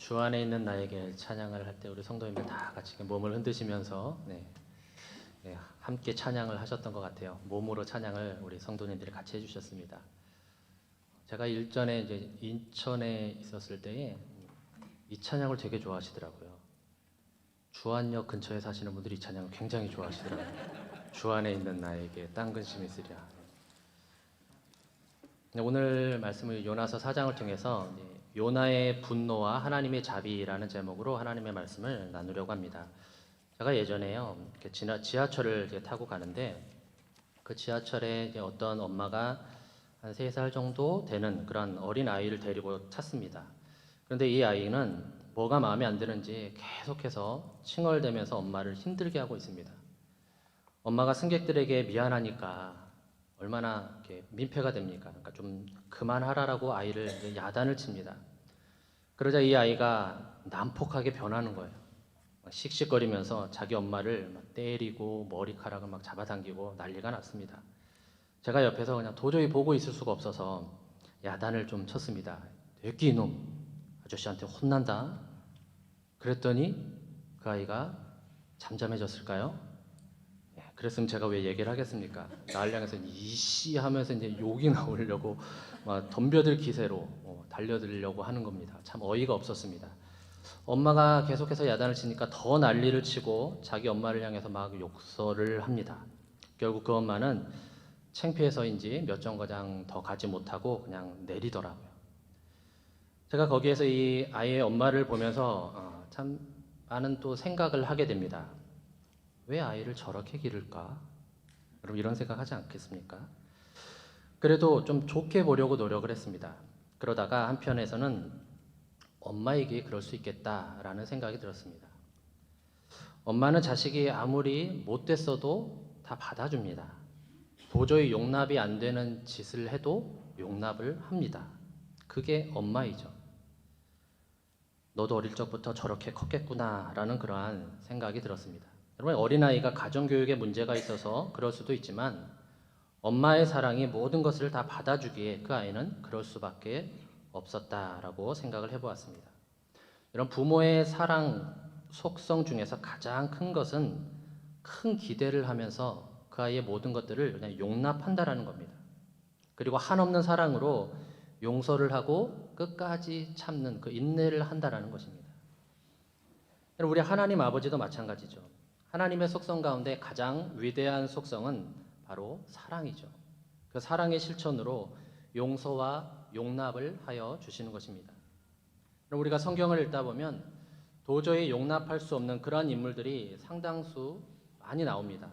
주 안에 있는 나에게 찬양을 할 때 우리 성도님들 다 같이 몸을 흔드시면서 함께 찬양을 하셨던 것 같아요. 몸으로 찬양을 우리 성도님들이 같이 해주셨습니다. 제가 일전에 이제 인천에 있었을 때에 이 찬양을 되게 좋아하시더라고요. 주안역 근처에 사시는 분들이 이 찬양을 굉장히 좋아하시더라고요. 주 안에 있는 나에게 땅 근심 있으랴. 오늘 말씀을 요나서 4장을 통해서 요나의 분노와 하나님의 자비라는 제목으로 하나님의 말씀을 나누려고 합니다. 제가 예전에요 이렇게 지하철을 타고 가는데 그 지하철에 어떤 엄마가 한 3살 정도 되는 그런 어린 아이를 데리고 탔습니다. 그런데 이 아이는 뭐가 마음에 안 드는지 계속해서 칭얼대면서 엄마를 힘들게 하고 있습니다. 엄마가 승객들에게 미안하니까 얼마나 이렇게 민폐가 됩니까? 그러니까 좀 그만하라라고 아이를 야단을 칩니다. 그러자 이 아이가 난폭하게 변하는 거예요. 막 씩씩거리면서 자기 엄마를 막 때리고 머리카락을 막 잡아당기고 난리가 났습니다. 제가 옆에서 그냥 도저히 보고 있을 수가 없어서 야단을 좀 쳤습니다. 됐기 이놈, 아저씨한테 혼난다. 그랬더니 그 아이가 잠잠해졌을까요? 그랬으면 제가 왜 얘기를 하겠습니까? 나를 향해서 이씨 하면서 이제 욕이 나오려고 막 덤벼들 기세로 달려들려고 하는 겁니다. 참 어이가 없었습니다. 엄마가 계속해서 야단을 치니까 더 난리를 치고 자기 엄마를 향해서 막 욕설을 합니다. 결국 그 엄마는 창피해서인지 몇 정거장 더 가지 못하고 그냥 내리더라고요. 제가 거기에서 이 아이의 엄마를 보면서 참 많은 또 생각을 하게 됩니다. 왜 아이를 저렇게 기를까? 여러분 이런 생각하지 않겠습니까? 그래도 좀 좋게 보려고 노력을 했습니다. 그러다가 한편에서는 엄마에게 그럴 수 있겠다라는 생각이 들었습니다. 엄마는 자식이 아무리 못됐어도 다 받아줍니다. 도저히 용납이 안 되는 짓을 해도 용납을 합니다. 그게 엄마이죠. 너도 어릴 적부터 저렇게 컸겠구나라는 그러한 생각이 들었습니다. 여러분 어린아이가 가정교육에 문제가 있어서 그럴 수도 있지만 엄마의 사랑이 모든 것을 다 받아주기에 그 아이는 그럴 수밖에 없었다라고 생각을 해보았습니다. 이런 부모의 사랑 속성 중에서 가장 큰 것은 큰 기대를 하면서 그 아이의 모든 것들을 그냥 용납한다라는 겁니다. 그리고 한없는 사랑으로 용서를 하고 끝까지 참는 그 인내를 한다라는 것입니다. 우리 하나님 아버지도 마찬가지죠. 하나님의 속성 가운데 가장 위대한 속성은 바로 사랑이죠. 그 사랑의 실천으로 용서와 용납을 하여 주시는 것입니다. 우리가 성경을 읽다 보면 도저히 용납할 수 없는 그러한 인물들이 상당수 많이 나옵니다.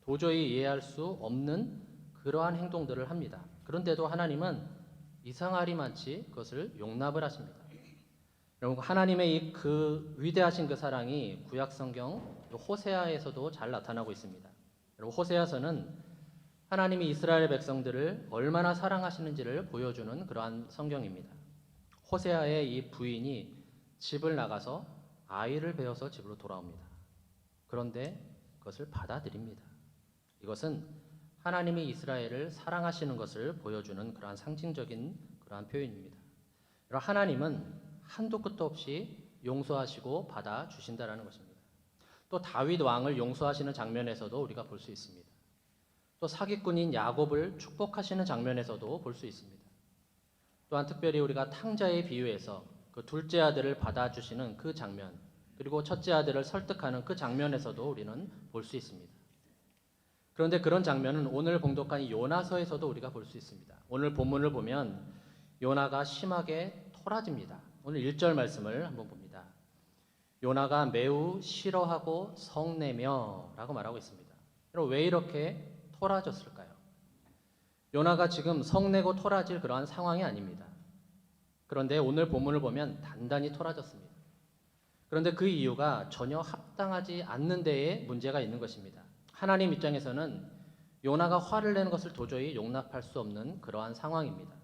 도저히 이해할 수 없는 그러한 행동들을 합니다. 그런데도 하나님은 이상하리만치 그것을 용납을 하십니다. 여러분 하나님의 그 위대하신 그 사랑이 구약 성경 호세아에서도 잘 나타나고 있습니다. 여러분 호세아서는 하나님이 이스라엘 백성들을 얼마나 사랑하시는지를 보여주는 그러한 성경입니다. 호세아의 이 부인이 집을 나가서 아이를 베어서 집으로 돌아옵니다. 그런데 그것을 받아들입니다. 이것은 하나님이 이스라엘을 사랑하시는 것을 보여주는 그러한 상징적인 그러한 표현입니다. 여러분 하나님은 한도 끝도 없이 용서하시고 받아주신다라는 것입니다. 또 다윗 왕을 용서하시는 장면에서도 우리가 볼 수 있습니다. 또 사기꾼인 야곱을 축복하시는 장면에서도 볼 수 있습니다. 또한 특별히 우리가 탕자의 비유에서 그 둘째 아들을 받아주시는 그 장면, 그리고 첫째 아들을 설득하는 그 장면에서도 우리는 볼 수 있습니다. 그런데 그런 장면은 오늘 봉독한 이 요나서에서도 우리가 볼 수 있습니다. 오늘 본문을 보면 요나가 심하게 토라집니다. 오늘 1절 말씀을 한번 봅니다. 요나가 매우 싫어하고 성내며 라고 말하고 있습니다. 그럼 왜 이렇게 토라졌을까요? 요나가 지금 성내고 토라질 그러한 상황이 아닙니다. 그런데 오늘 본문을 보면 단단히 토라졌습니다. 그런데 그 이유가 전혀 합당하지 않는 데에 문제가 있는 것입니다. 하나님 입장에서는 요나가 화를 내는 것을 도저히 용납할 수 없는 그러한 상황입니다.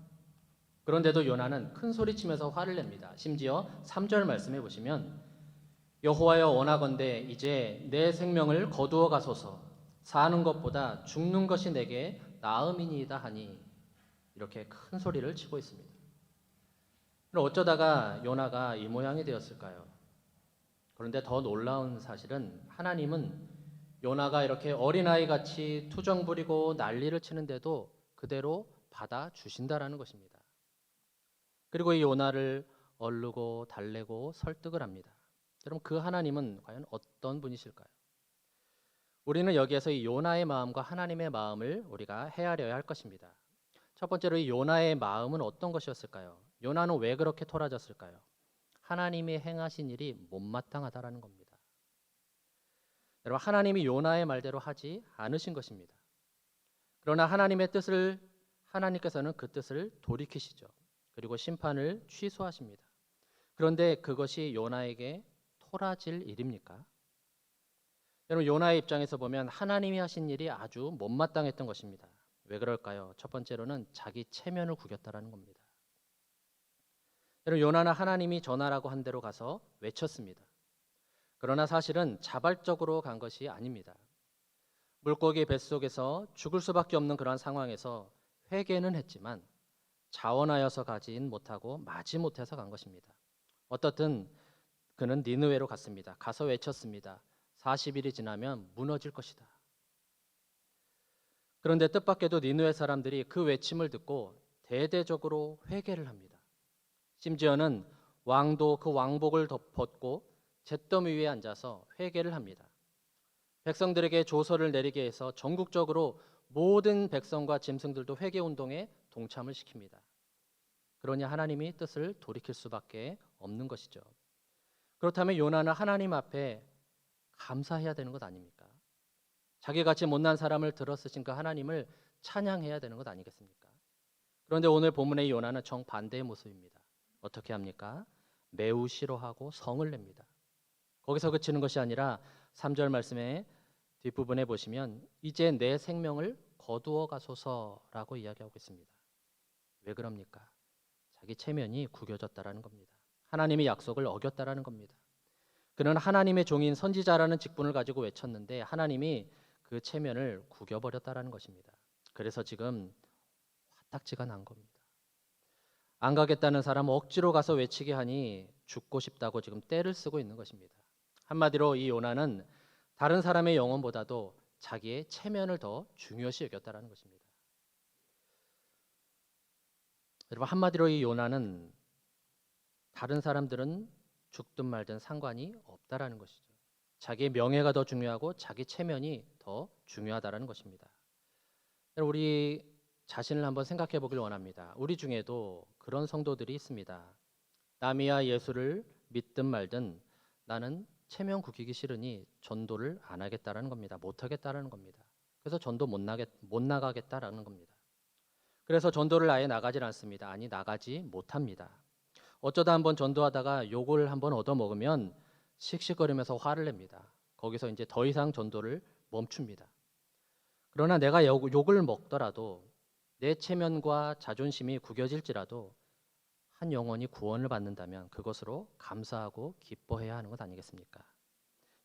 그런데도 요나는 큰 소리치면서 화를 냅니다. 심지어 3절 말씀해 보시면 여호와여 원하건대 이제 내 생명을 거두어 가소서 사는 것보다 죽는 것이 내게 나음이니이다 하니 이렇게 큰 소리를 치고 있습니다. 그럼 어쩌다가 요나가 이 모양이 되었을까요? 그런데 더 놀라운 사실은 하나님은 요나가 이렇게 어린아이 같이 투정 부리고 난리를 치는데도 그대로 받아 주신다라는 것입니다. 그리고 이 요나를 얼르고 달래고 설득을 합니다. 여러분, 그 하나님은 과연 어떤 분이실까요? 우리는 여기에서 이 요나의 마음과 하나님의 마음을 우리가 헤아려야 할 것입니다. 첫 번째로 이 요나의 마음은 어떤 것이었을까요? 요나는 왜 그렇게 토라졌을까요? 하나님이 행하신 일이 못마땅하다라는 겁니다. 여러분, 하나님이 요나의 말대로 하지 않으신 것입니다. 그러나 하나님께서는 그 뜻을 돌이키시죠. 그리고 심판을 취소하십니다. 그런데 그것이 요나에게 토라질 일입니까? 여러분, 요나의 입장에서 보면 하나님이 하신 일이 아주 못마땅했던 것입니다. 왜 그럴까요? 첫 번째로는 자기 체면을 구겼다라는 겁니다. 여러분, 요나는 하나님이 전하라고 한 대로 가서 외쳤습니다. 그러나 사실은 자발적으로 간 것이 아닙니다. 물고기 뱃속에서 죽을 수밖에 없는 그러한 상황에서 회개는 했지만 자원하여서 가진 못하고 마지못해서 간 것입니다. 어떻든 그는 니느웨로 갔습니다. 가서 외쳤습니다. 40일이 지나면 무너질 것이다. 그런데 뜻밖에도 니느웨 사람들이 그 외침을 듣고 대대적으로 회개를 합니다. 심지어는 왕도 그 왕복을 벗고 잿더미 위에 앉아서 회개를 합니다. 백성들에게 조서를 내리게 해서 전국적으로 모든 백성과 짐승들도 회개 운동에 동참을 시킵니다. 그러니 하나님이 뜻을 돌이킬 수밖에 없는 것이죠. 그렇다면 요나는 하나님 앞에 감사해야 되는 것 아닙니까? 자기같이 못난 사람을 들어쓰신 그 하나님을 찬양해야 되는 것 아니겠습니까? 그런데 오늘 본문의 요나는 정반대의 모습입니다. 어떻게 합니까? 매우 싫어하고 성을 냅니다. 거기서 그치는 것이 아니라 3절 말씀의 뒷부분에 보시면 이제 내 생명을 거두어 가소서라고 이야기하고 있습니다. 왜 그럽니까? 자기 체면이 구겨졌다라는 겁니다. 하나님의 약속을 어겼다라는 겁니다. 그는 하나님의 종인 선지자라는 직분을 가지고 외쳤는데 하나님이 그 체면을 구겨버렸다라는 것입니다. 그래서 지금 화딱지가 난 겁니다. 안 가겠다는 사람은 억지로 가서 외치게 하니 죽고 싶다고 지금 떼를 쓰고 있는 것입니다. 한마디로 이 요나는 다른 사람의 영혼보다도 자기의 체면을 더 중요시 여겼다라는 것입니다. 여러분, 한마디로 이 요나는 다른 사람들은 죽든 말든 상관이 없다라는 것이죠. 자기의 명예가 더 중요하고 자기 체면이 더 중요하다라는 것입니다. 우리 자신을 한번 생각해 보길 원합니다. 우리 중에도 그런 성도들이 있습니다. 남이야 예수를 믿든 말든 나는 체면 구기기 싫으니 전도를 안 하겠다라는 겁니다. 못 하겠다라는 겁니다. 그래서 전도 못 나가겠다라는 겁니다. 그래서 전도를 아예 나가질 않습니다. 아니, 나가지 못합니다. 어쩌다 한번 전도하다가 욕을 한번 얻어먹으면 씩씩거리면서 화를 냅니다. 거기서 이제 더 이상 전도를 멈춥니다. 그러나 내가 욕을 먹더라도 내 체면과 자존심이 구겨질지라도 한 영혼이 구원을 받는다면 그것으로 감사하고 기뻐해야 하는 것 아니겠습니까?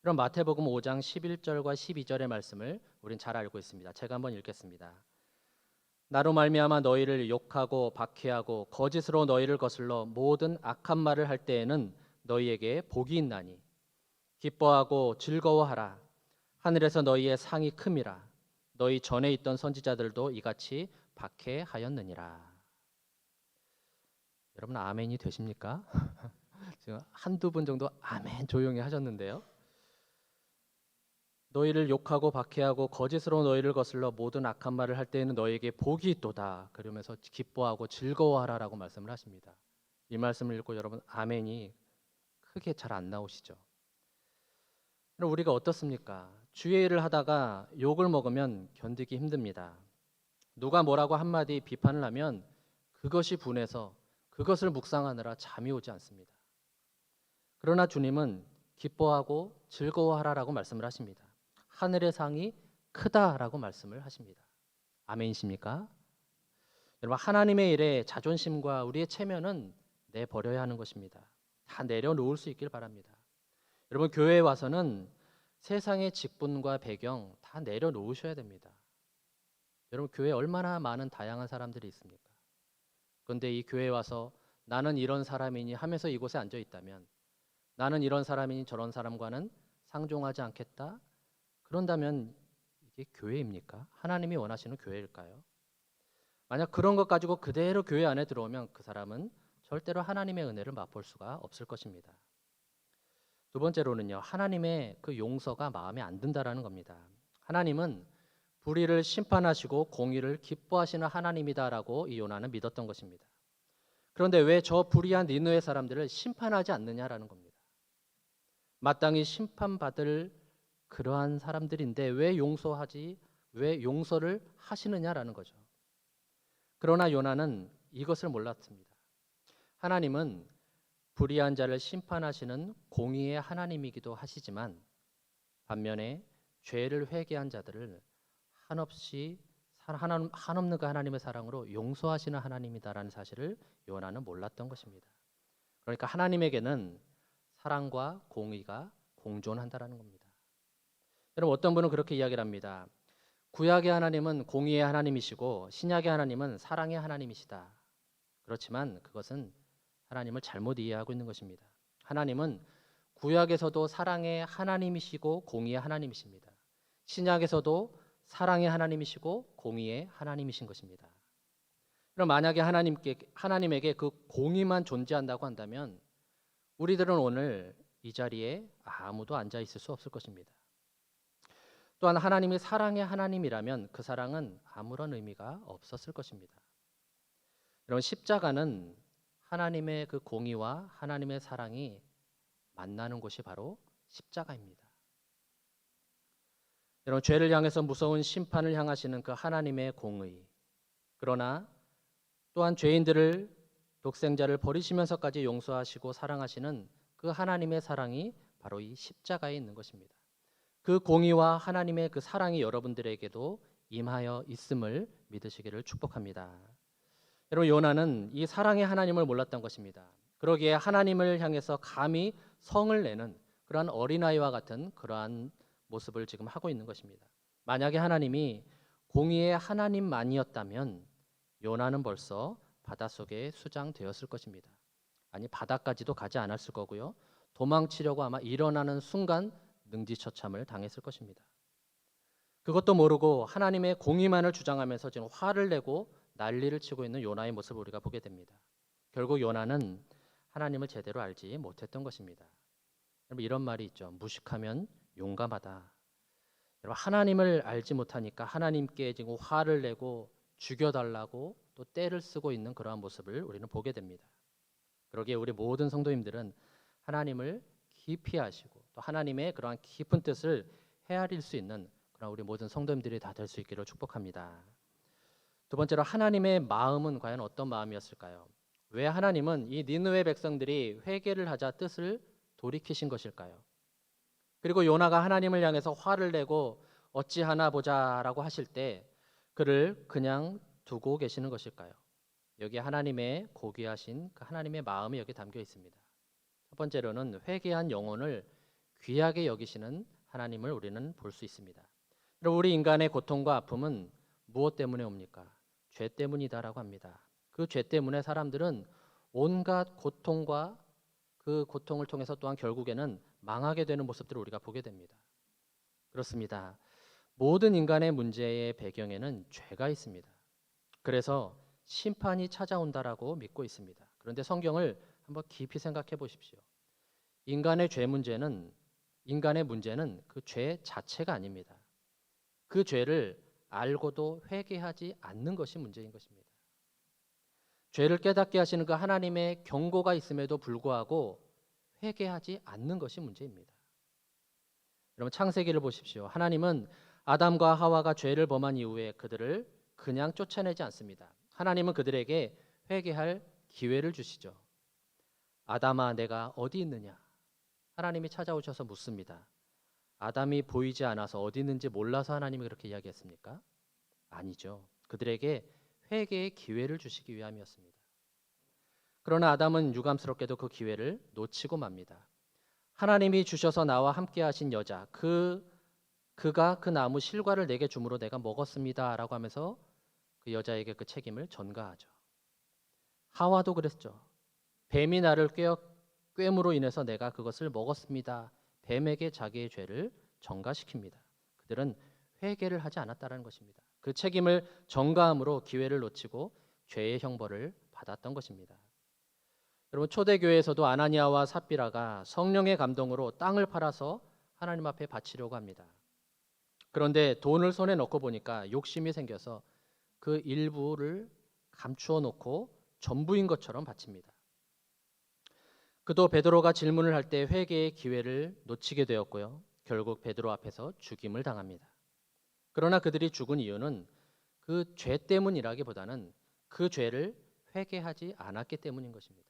그럼 마태복음 5장 11절과 12절의 말씀을 우린 잘 알고 있습니다. 제가 한번 읽겠습니다. 나로 말미암아 너희를 욕하고 박해하고 거짓으로 너희를 거슬러 모든 악한 말을 할 때에는 너희에게 복이 있나니 기뻐하고 즐거워하라. 하늘에서 너희의 상이 큼이라. 너희 전에 있던 선지자들도 이같이 박해하였느니라. 여러분, 아멘이 되십니까? 지금 한두 분 정도 아멘 조용히 하셨는데요. 너희를 욕하고 박해하고 거짓으로 너희를 거슬러 모든 악한 말을 할 때에는 너희에게 복이 있도다. 그러면서 기뻐하고 즐거워하라라고 말씀을 하십니다. 이 말씀을 읽고 여러분 아멘이 크게 잘 안 나오시죠? 그럼 우리가 어떻습니까? 주의 일을 하다가 욕을 먹으면 견디기 힘듭니다. 누가 뭐라고 한마디 비판을 하면 그것이 분해서 그것을 묵상하느라 잠이 오지 않습니다. 그러나 주님은 기뻐하고 즐거워하라라고 말씀을 하십니다. 하늘의 상이 크다라고 말씀을 하십니다. 아멘이십니까? 여러분, 하나님의 일에 자존심과 우리의 체면은 내버려야 하는 것입니다. 다 내려놓을 수 있길 바랍니다. 여러분, 교회에 와서는 세상의 직분과 배경 다 내려놓으셔야 됩니다. 여러분, 교회에 얼마나 많은 다양한 사람들이 있습니까? 그런데 이 교회에 와서 나는 이런 사람이니 하면서 이곳에 앉아 있다면, 나는 이런 사람이니 저런 사람과는 상종하지 않겠다. 그런다면 이게 교회입니까? 하나님이 원하시는 교회일까요? 만약 그런 것 가지고 그대로 교회 안에 들어오면 그 사람은 절대로 하나님의 은혜를 맛볼 수가 없을 것입니다. 두 번째로는요, 하나님의 그 용서가 마음에 안 든다라는 겁니다. 하나님은 불의를 심판하시고 공의를 기뻐하시는 하나님이다라고 이 요나는 믿었던 것입니다. 그런데 왜 저 불의한 니느웨 사람들을 심판하지 않느냐라는 겁니다. 마땅히 심판받을 그러한 사람들인데 왜 용서를 하시느냐라는 거죠. 그러나 요나는 이것을 몰랐습니다. 하나님은 불의한 자를 심판하시는 공의의 하나님이기도 하시지만 반면에 죄를 회개한 자들을 한없는 그 하나님의 사랑으로 용서하시는 하나님이다라는 사실을 요나는 몰랐던 것입니다. 그러니까 하나님에게는 사랑과 공의가 공존한다라는 겁니다. 여러분, 어떤 분은 그렇게 이야기를 합니다. 구약의 하나님은 공의의 하나님이시고 신약의 하나님은 사랑의 하나님이시다. 그렇지만 그것은 하나님을 잘못 이해하고 있는 것입니다. 하나님은 구약에서도 사랑의 하나님이시고 공의의 하나님이십니다. 신약에서도 사랑의 하나님이시고 공의의 하나님이신 것입니다. 그럼 만약에 하나님에게 그 공의만 존재한다고 한다면 우리들은 오늘 이 자리에 아무도 앉아 있을 수 없을 것입니다. 또한 하나님이 사랑의 하나님이라면 그 사랑은 아무런 의미가 없었을 것입니다. 여러분, 십자가는 하나님의 그 공의와 하나님의 사랑이 만나는 곳이 바로 십자가입니다. 여러분, 죄를 향해서 무서운 심판을 향하시는 그 하나님의 공의, 그러나 또한 죄인들을 독생자를 버리시면서까지 용서하시고 사랑하시는 그 하나님의 사랑이 바로 이 십자가에 있는 것입니다. 그 공의와 하나님의 그 사랑이 여러분들에게도 임하여 있음을 믿으시기를 축복합니다. 여러분, 요나는 이 사랑의 하나님을 몰랐던 것입니다. 그러기에 하나님을 향해서 감히 성을 내는 그러한 어린아이와 같은 그러한 모습을 지금 하고 있는 것입니다. 만약에 하나님이 공의의 하나님만이었다면 요나는 벌써 바닷속에 수장되었을 것입니다. 아니, 바다까지도 가지 않았을 거고요. 도망치려고 아마 일어나는 순간 능지처참을 당했을 것입니다. 그것도 모르고 하나님의 공의만을 주장하면서 지금 화를 내고 난리를 치고 있는 요나의 모습을 우리가 보게 됩니다. 결국 요나는 하나님을 제대로 알지 못했던 것입니다. 여러분, 이런 말이 있죠. 무식하면 용감하다. 여러분, 하나님을 알지 못하니까 하나님께 지금 화를 내고 죽여달라고 또 때를 쓰고 있는 그러한 모습을 우리는 보게 됩니다. 그러기에 우리 모든 성도님들은 하나님을 깊이 아시고 또 하나님의 그러한 깊은 뜻을 헤아릴 수 있는 그런 우리 모든 성도님들이 다 될 수 있기를 축복합니다. 두 번째로, 하나님의 마음은 과연 어떤 마음이었을까요? 왜 하나님은 이 니느웨 백성들이 회개를 하자 뜻을 돌이키신 것일까요? 그리고 요나가 하나님을 향해서 화를 내고 어찌하나 보자라고 하실 때 그를 그냥 두고 계시는 것일까요? 여기 하나님의 고귀하신 그 하나님의 마음이 여기 담겨 있습니다. 첫 번째로는 회개한 영혼을 귀하게 여기시는 하나님을 우리는 볼 수 있습니다. 우리 인간의 고통과 아픔은 무엇 때문에 옵니까? 죄 때문이다라고 합니다. 그 죄 때문에 사람들은 온갖 고통과 그 고통을 통해서 또한 결국에는 망하게 되는 모습들을 우리가 보게 됩니다. 그렇습니다. 모든 인간의 문제의 배경에는 죄가 있습니다. 그래서 심판이 찾아온다라고 믿고 있습니다. 그런데 성경을 한번 깊이 생각해 보십시오. 인간의 문제는 그 죄 자체가 아닙니다. 그 죄를 알고도 회개하지 않는 것이 문제인 것입니다. 죄를 깨닫게 하시는 그 하나님의 경고가 있음에도 불구하고 회개하지 않는 것이 문제입니다. 여러분, 창세기를 보십시오. 하나님은 아담과 하와가 죄를 범한 이후에 그들을 그냥 쫓아내지 않습니다. 하나님은 그들에게 회개할 기회를 주시죠. 아담아, 내가 어디 있느냐? 하나님이 찾아오셔서 묻습니다. 아담이 보이지 않아서 어디 있는지 몰라서 하나님이 그렇게 이야기했습니까? 아니죠. 그들에게 회개의 기회를 주시기 위함이었습니다. 그러나 아담은 유감스럽게도 그 기회를 놓치고 맙니다. 하나님이 주셔서 나와 함께 하신 여자, 그가 그 나무 실과를 내게 주므로 내가 먹었습니다 라고 하면서 그 여자에게 그 책임을 전가하죠. 하와도 그랬죠. 뱀이 나를 꿰므로 인해서 내가 그것을 먹었습니다. 뱀에게 자기의 죄를 전가시킵니다. 그들은 회개를 하지 않았다는 것입니다. 그 책임을 전가함으로 기회를 놓치고 죄의 형벌을 받았던 것입니다. 여러분, 초대교회에서도 아나니아와 삽비라가 성령의 감동으로 땅을 팔아서 하나님 앞에 바치려고 합니다. 그런데 돈을 손에 넣고 보니까 욕심이 생겨서 그 일부를 감추어 놓고 전부인 것처럼 바칩니다. 그도 베드로가 질문을 할 때 회개의 기회를 놓치게 되었고요. 결국 베드로 앞에서 죽임을 당합니다. 그러나 그들이 죽은 이유는 그 죄 때문이라기보다는 그 죄를 회개하지 않았기 때문인 것입니다.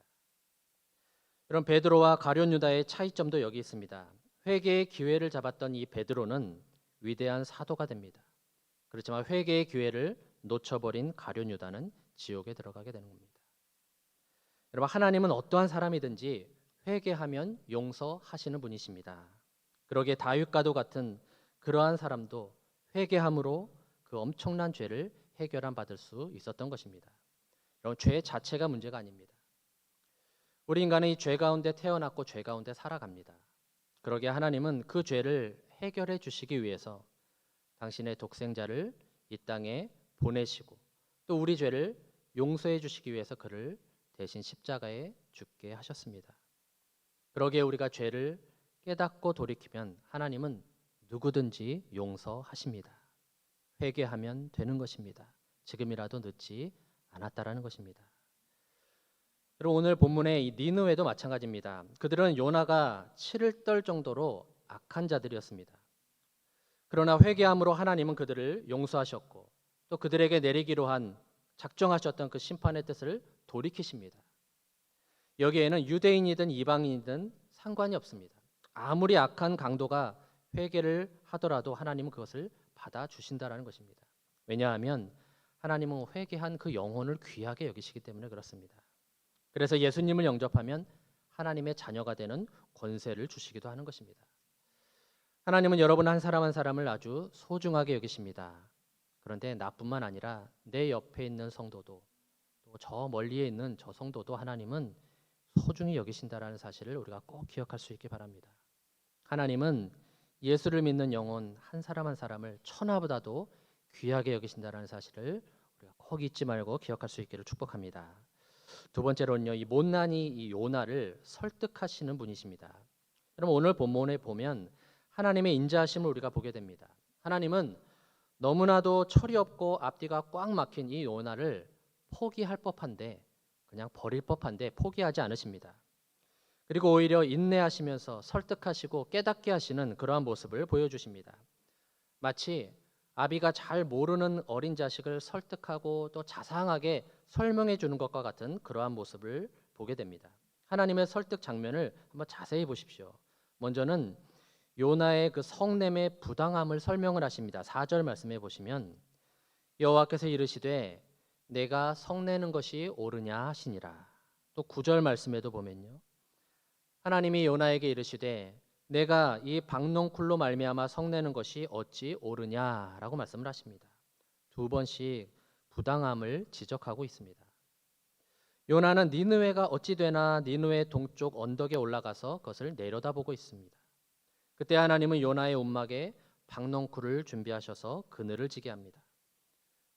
이런 베드로와 가룟 유다의 차이점도 여기 있습니다. 회개의 기회를 잡았던 이 베드로는 위대한 사도가 됩니다. 그렇지만 회개의 기회를 놓쳐버린 가룟 유다는 지옥에 들어가게 되는 겁니다. 여러분, 하나님은 어떠한 사람이든지 회개하면 용서하시는 분이십니다. 그러기에 다윗과도 같은 그러한 사람도 회개함으로 그 엄청난 죄를 해결함 받을 수 있었던 것입니다. 여러분, 죄 자체가 문제가 아닙니다. 우리 인간은 이 죄 가운데 태어났고 죄 가운데 살아갑니다. 그러기에 하나님은 그 죄를 해결해 주시기 위해서 당신의 독생자를 이 땅에 보내시고 또 우리 죄를 용서해 주시기 위해서 그를 대신 십자가에 죽게 하셨습니다. 그러기에 우리가 죄를 깨닫고 돌이키면 하나님은 누구든지 용서하십니다. 회개하면 되는 것입니다. 지금이라도 늦지 않았다라는 것입니다. 그리고 오늘 본문의 이 니느웨도 마찬가지입니다. 그들은 요나가 치를 떨 정도로 악한 자들이었습니다. 그러나 회개함으로 하나님은 그들을 용서하셨고 또 그들에게 내리기로 한 작정하셨던 그 심판의 뜻을 돌이키십니다. 여기에는 유대인이든 이방인이든 상관이 없습니다. 아무리 악한 강도가 회개를 하더라도 하나님은 그것을 받아주신다라는 것입니다. 왜냐하면 하나님은 회개한 그 영혼을 귀하게 여기시기 때문에 그렇습니다. 그래서 예수님을 영접하면 하나님의 자녀가 되는 권세를 주시기도 하는 것입니다. 하나님은 여러분 한 사람 한 사람을 아주 소중하게 여기십니다. 그런데 나뿐만 아니라 내 옆에 있는 성도도 또 저 멀리에 있는 저 성도도 하나님은 소중히 여기신다라는 사실을 우리가 꼭 기억할 수 있기 바랍니다. 하나님은 예수를 믿는 영혼 한 사람 한 사람을 천하보다도 귀하게 여기신다라는 사실을 우리가 꼭 잊지 말고 기억할 수 있기를 축복합니다. 두 번째로는요, 이 못난이 이 요나를 설득하시는 분이십니다. 여러분, 오늘 본문에 보면 하나님의 인자하심을 우리가 보게 됩니다. 하나님은 너무나도 철이 없고 앞뒤가 꽉 막힌 이 요나를 포기할 법한데 그냥 버릴 법한데 포기하지 않으십니다. 그리고 오히려 인내하시면서 설득하시고 깨닫게 하시는 그러한 모습을 보여주십니다. 마치 아비가 잘 모르는 어린 자식을 설득하고 또 자상하게 설명해 주는 것과 같은 그러한 모습을 보게 됩니다. 하나님의 설득 장면을 한번 자세히 보십시오. 먼저는 요나의 그 성냄의 부당함을 설명을 하십니다. 4절 말씀해 보시면 여호와께서 이르시되 내가 성내는 것이 옳으냐 하시니라. 또 9절 말씀에도 보면요, 하나님이 요나에게 이르시되 내가 이 박농쿨로 말미암아 성내는 것이 어찌 옳으냐라고 말씀을 하십니다. 두 번씩 부당함을 지적하고 있습니다. 요나는 니느웨가 어찌 되나 니느웨 동쪽 언덕에 올라가서 그것을 내려다보고 있습니다. 그때 하나님은 요나의 움막에 박넝쿨을 준비하셔서 그늘을 지게 합니다.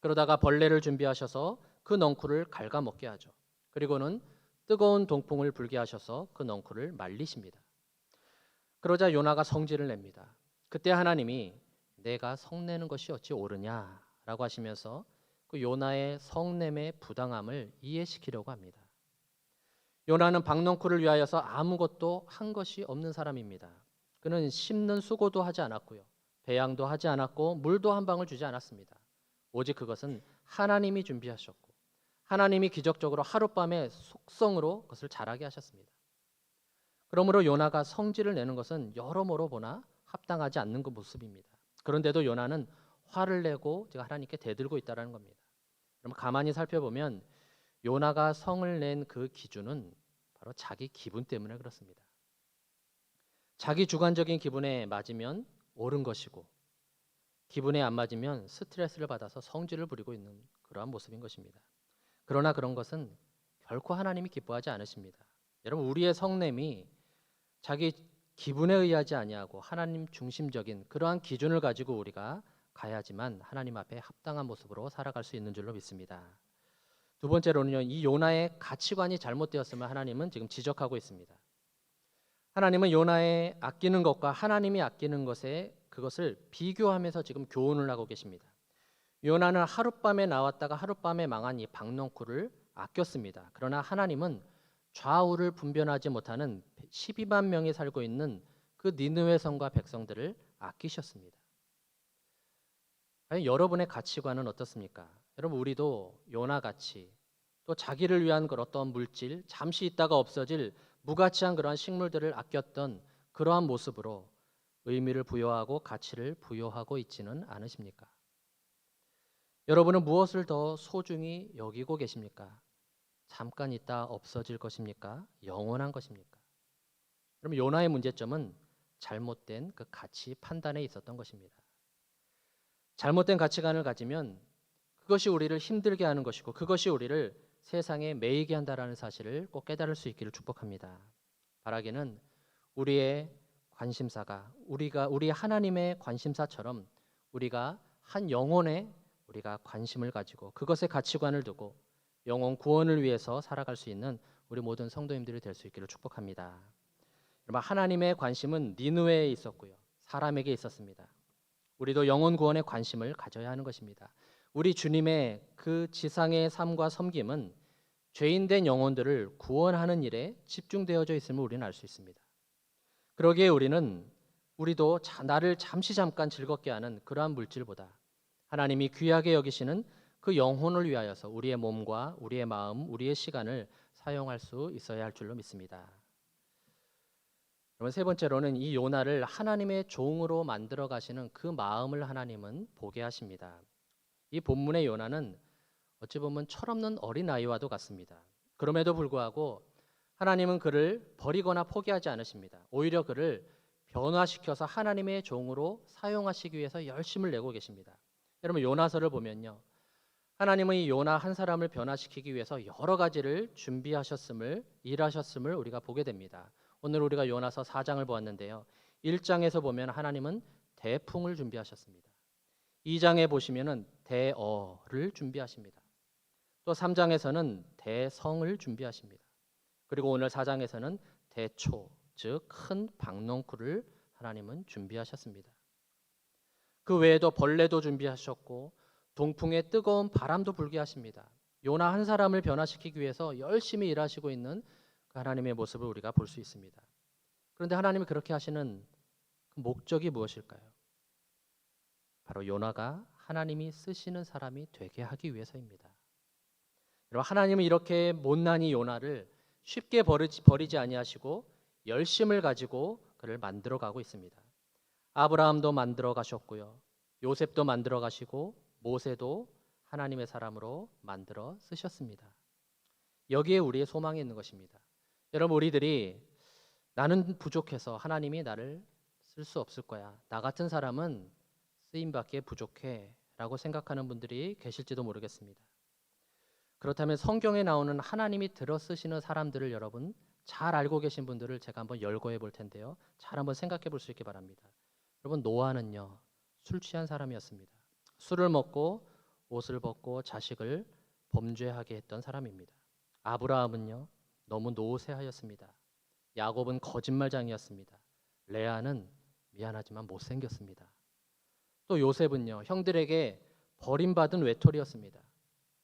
그러다가 벌레를 준비하셔서 그 넝쿨을 갉아먹게 하죠. 그리고는 뜨거운 동풍을 불게 하셔서 그 넝쿨을 말리십니다. 그러자 요나가 성질을 냅니다. 그때 하나님이 내가 성내는 것이 어찌 옳으냐라고 하시면서 그 요나의 성냄의 부당함을 이해시키려고 합니다. 요나는 박넝쿨을 위하여서 아무것도 한 것이 없는 사람입니다. 그는 심는 수고도 하지 않았고요, 배양도 하지 않았고 물도 한 방울 주지 않았습니다. 오직 그것은 하나님이 준비하셨고 하나님이 기적적으로 하룻밤에 속성으로 그것을 자라게 하셨습니다. 그러므로 요나가 성질을 내는 것은 여러모로 보나 합당하지 않는 그 모습입니다. 그런데도 요나는 화를 내고 제가 하나님께 대들고 있다는 겁니다. 그럼 가만히 살펴보면 요나가 성을 낸 그 기준은 바로 자기 기분 때문에 그렇습니다. 자기 주관적인 기분에 맞으면 옳은 것이고 기분에 안 맞으면 스트레스를 받아서 성질을 부리고 있는 그러한 모습인 것입니다. 그러나 그런 것은 결코 하나님이 기뻐하지 않으십니다. 여러분, 우리의 성냄이 자기 기분에 의하지 아니하고 하나님 중심적인 그러한 기준을 가지고 우리가 가야지만 하나님 앞에 합당한 모습으로 살아갈 수 있는 줄로 믿습니다. 두 번째로는요, 이 요나의 가치관이 잘못되었음을 하나님은 지금 지적하고 있습니다. 하나님은 요나의 아끼는 것과 하나님이 아끼는 것에 그것을 비교하면서 지금 교훈을 하고 계십니다. 요나는 하룻밤에 나왔다가 하룻밤에 망한 이 박넝쿨을 아꼈습니다. 그러나 하나님은 좌우를 분별하지 못하는 12만 명이 살고 있는 그 니느웨 성과 백성들을 아끼셨습니다. 과연 여러분의 가치관은 어떻습니까? 여러분, 우리도 요나같이 또 자기를 위한 그런 어떤 물질, 잠시 있다가 없어질 무가치한 그러한 식물들을 아꼈던 그러한 모습으로 의미를 부여하고 가치를 부여하고 있지는 않으십니까? 여러분은 무엇을 더 소중히 여기고 계십니까? 잠깐 있다 없어질 것입니까? 영원한 것입니까? 그럼 요나의 문제점은 잘못된 그 가치 판단에 있었던 것입니다. 잘못된 가치관을 가지면 그것이 우리를 힘들게 하는 것이고 그것이 우리를 세상에 매이게 한다라는 사실을 꼭 깨달을 수 있기를 축복합니다. 바라기는 우리의 관심사가 우리 하나님의 관심사처럼 우리가 한 영혼에 우리가 관심을 가지고 그것에 가치관을 두고 영혼 구원을 위해서 살아갈 수 있는 우리 모든 성도님들이 될 수 있기를 축복합니다. 여러분, 하나님의 관심은 니느웨에 있었고요, 사람에게 있었습니다. 우리도 영혼 구원에 관심을 가져야 하는 것입니다. 우리 주님의 그 지상의 삶과 섬김은 죄인된 영혼들을 구원하는 일에 집중되어져 있음을 우리는 알 수 있습니다. 그러기에 우리도 나를 잠깐 즐겁게 하는 그러한 물질보다 하나님이 귀하게 여기시는 그 영혼을 위하여서 우리의 몸과 우리의 마음, 우리의 시간을 사용할 수 있어야 할 줄로 믿습니다. 그러면 세 번째로는 이 요나를 하나님의 종으로 만들어 가시는 그 마음을 하나님은 보게 하십니다. 이 본문의 요나는 어찌 보면 철없는 어린아이와도 같습니다. 그럼에도 불구하고 하나님은 그를 버리거나 포기하지 않으십니다. 오히려 그를 변화시켜서 하나님의 종으로 사용하시기 위해서 열심을 내고 계십니다. 여러분, 요나서를 보면요, 하나님은 이 요나 한 사람을 변화시키기 위해서 여러 가지를 준비하셨음을, 일하셨음을 우리가 보게 됩니다. 오늘 우리가 요나서 4장을 보았는데요, 1장에서 보면 하나님은 대풍을 준비하셨습니다. 2장에 보시면은 대어를 준비하십니다. 또 3장에서는 대성을 준비하십니다. 그리고 오늘 4장에서는 대초, 즉 큰 박넝쿨을 하나님은 준비하셨습니다. 그 외에도 벌레도 준비하셨고 동풍에 뜨거운 바람도 불게 하십니다. 요나 한 사람을 변화시키기 위해서 열심히 일하시고 있는 그 하나님의 모습을 우리가 볼 수 있습니다. 그런데 하나님이 그렇게 하시는 그 목적이 무엇일까요? 바로 요나가 하나님이 쓰시는 사람이 되게 하기 위해서입니다. 여러분, 하나님은 이렇게 못난이 요나를 쉽게 버리지 아니하시고 열심을 가지고 그를 만들어 가고 있습니다. 아브라함도 만들어 가셨고요, 요셉도 만들어 가시고 모세도 하나님의 사람으로 만들어 쓰셨습니다. 여기에 우리의 소망이 있는 것입니다. 여러분, 우리들이 나는 부족해서 하나님이 나를 쓸 수 없을 거야, 나 같은 사람은 쓰임받기에 부족해 라고 생각하는 분들이 계실지도 모르겠습니다. 그렇다면 성경에 나오는 하나님이 들어 쓰시는 사람들을 여러분 잘 알고 계신 분들을 제가 한번 열거해 볼 텐데요, 잘 한번 생각해 볼 수 있기 바랍니다. 여러분, 노아는요, 술 취한 사람이었습니다. 술을 먹고 옷을 벗고 자식을 범죄하게 했던 사람입니다. 아브라함은요, 너무 노쇠하였습니다. 야곱은 거짓말장이었습니다. 레아는 미안하지만 못생겼습니다. 또 요셉은요, 형들에게 버림받은 외톨이였습니다.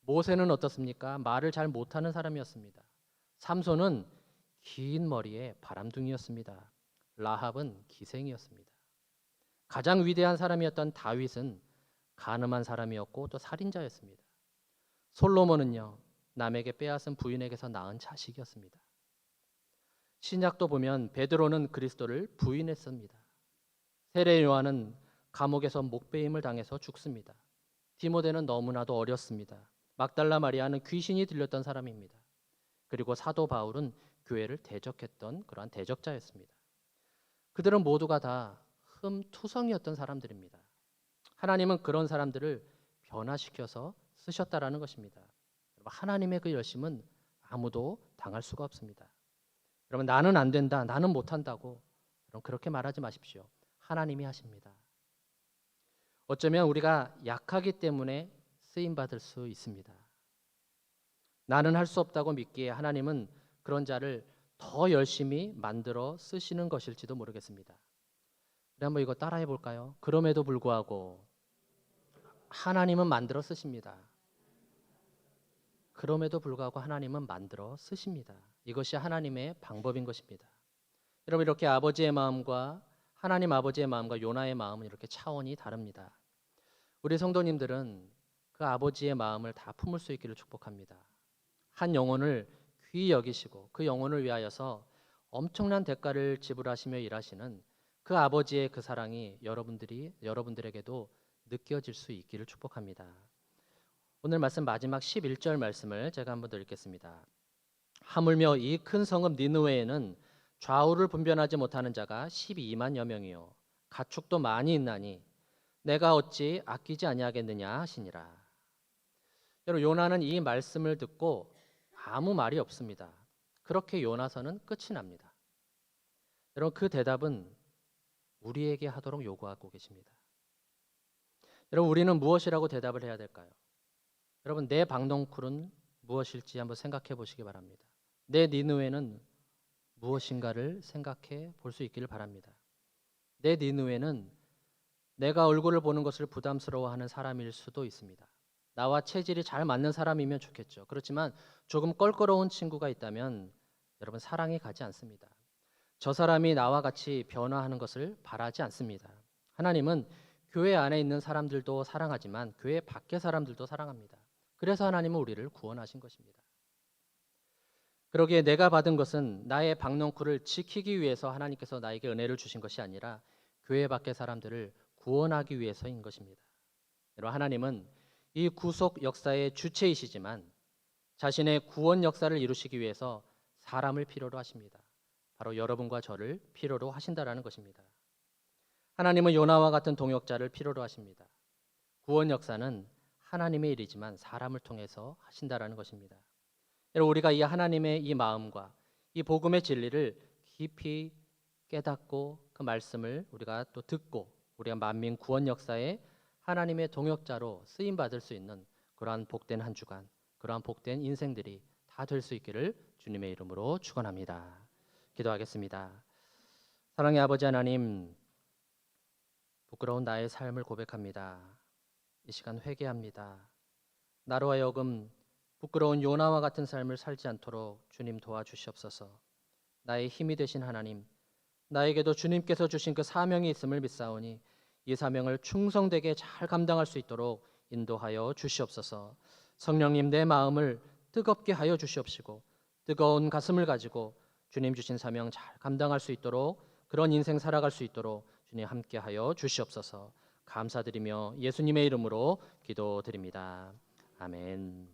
모세는 어떻습니까? 말을 잘 못하는 사람이었습니다. 삼손은 긴 머리에 바람둥이였습니다. 라합은 기생이었습니다. 가장 위대한 사람이었던 다윗은 간음한 사람이었고 또 살인자였습니다. 솔로몬은요, 남에게 빼앗은 부인에게서 낳은 자식이었습니다. 신약도 보면 베드로는 그리스도를 부인했습니다. 세례 요한은 감옥에서 목베임을 당해서 죽습니다. 디모데는 너무나도 어렸습니다. 막달라 마리아는 귀신이 들렸던 사람입니다. 그리고 사도 바울은 교회를 대적했던 그러한 대적자였습니다. 그들은 모두가 다 흠투성이었던 사람들입니다. 하나님은 그런 사람들을 변화시켜서 쓰셨다라는 것입니다. 하나님의 그 열심은 아무도 당할 수가 없습니다. 여러분, 나는 안 된다, 나는 못한다고 여러분 그렇게 말하지 마십시오. 하나님이 하십니다. 어쩌면 우리가 약하기 때문에 쓰임 받을 수 있습니다. 나는 할 수 없다고 믿기에 하나님은 그런 자를 더 열심히 만들어 쓰시는 것일지도 모르겠습니다. 우리 한번 이거 따라해 볼까요? 그럼에도 불구하고 하나님은 만들어 쓰십니다. 그럼에도 불구하고 하나님은 만들어 쓰십니다. 이것이 하나님의 방법인 것입니다. 여러분, 이렇게 아버지의 마음과 하나님 아버지의 마음과 요나의 마음은 이렇게 차원이 다릅니다. 우리 성도님들은 그 아버지의 마음을 다 품을 수 있기를 축복합니다. 한 영혼을 귀히 여기시고 그 영혼을 위하여서 엄청난 대가를 지불하시며 일하시는 그 아버지의 그 사랑이 여러분들에게도 느껴질 수 있기를 축복합니다. 오늘 말씀 마지막 11절 말씀을 제가 한번 더 읽겠습니다. 하물며 이 큰 성읍 니느웨에는 좌우를 분별하지 못하는 자가 12만여 명이요 가축도 많이 있나니 내가 어찌 아끼지 아니하겠느냐 하시니라. 여러분, 요나는 이 말씀을 듣고 아무 말이 없습니다. 그렇게 요나서는 끝이 납니다. 여러분, 그 대답은 우리에게 하도록 요구하고 계십니다. 여러분, 우리는 무엇이라고 대답을 해야 될까요? 여러분, 내 박넝쿨은 무엇일지 한번 생각해 보시기 바랍니다. 내 니느웨는 무엇인가를 생각해 볼 수 있기를 바랍니다. 내 니느웨는 내가 얼굴을 보는 것을 부담스러워하는 사람일 수도 있습니다. 나와 체질이 잘 맞는 사람이면 좋겠죠. 그렇지만 조금 껄끄러운 친구가 있다면 여러분, 사랑이 가지 않습니다. 저 사람이 나와 같이 변화하는 것을 바라지 않습니다. 하나님은 교회 안에 있는 사람들도 사랑하지만 교회 밖의 사람들도 사랑합니다. 그래서 하나님은 우리를 구원하신 것입니다. 그러기에 내가 받은 것은 나의 박넝쿨을 지키기 위해서 하나님께서 나에게 은혜를 주신 것이 아니라 교회 밖의 사람들을 구원하기 위해서인 것입니다. 여러분, 하나님은 이 구속 역사의 주체이시지만 자신의 구원 역사를 이루시기 위해서 사람을 필요로 하십니다. 바로 여러분과 저를 필요로 하신다라는 것입니다. 하나님은 요나와 같은 동역자를 필요로 하십니다. 구원 역사는 하나님의 일이지만 사람을 통해서 하신다라는 것입니다. 여러분, 우리가 이 하나님의 이 마음과 이 복음의 진리를 깊이 깨닫고 그 말씀을 우리가 또 듣고 우리가 만민 구원 역사에 하나님의 동역자로 쓰임 받을 수 있는 그러한 복된 한 주간, 그러한 복된 인생들이 다 될 수 있기를 주님의 이름으로 축원합니다. 기도하겠습니다. 사랑의 아버지 하나님, 부끄러운 나의 삶을 고백합니다. 이 시간 회개합니다. 나로 하여금 부끄러운 요나와 같은 삶을 살지 않도록 주님 도와주시옵소서. 나의 힘이 되신 하나님, 나에게도 주님께서 주신 그 사명이 있음을 믿사오니 이 사명을 충성되게 잘 감당할 수 있도록 인도하여 주시옵소서. 성령님, 내 마음을 뜨겁게 하여 주시옵시고 뜨거운 가슴을 가지고 주님 주신 사명 잘 감당할 수 있도록 그런 인생 살아갈 수 있도록 주님 함께하여 주시옵소서. 감사드리며 예수님의 이름으로 기도드립니다. 아멘.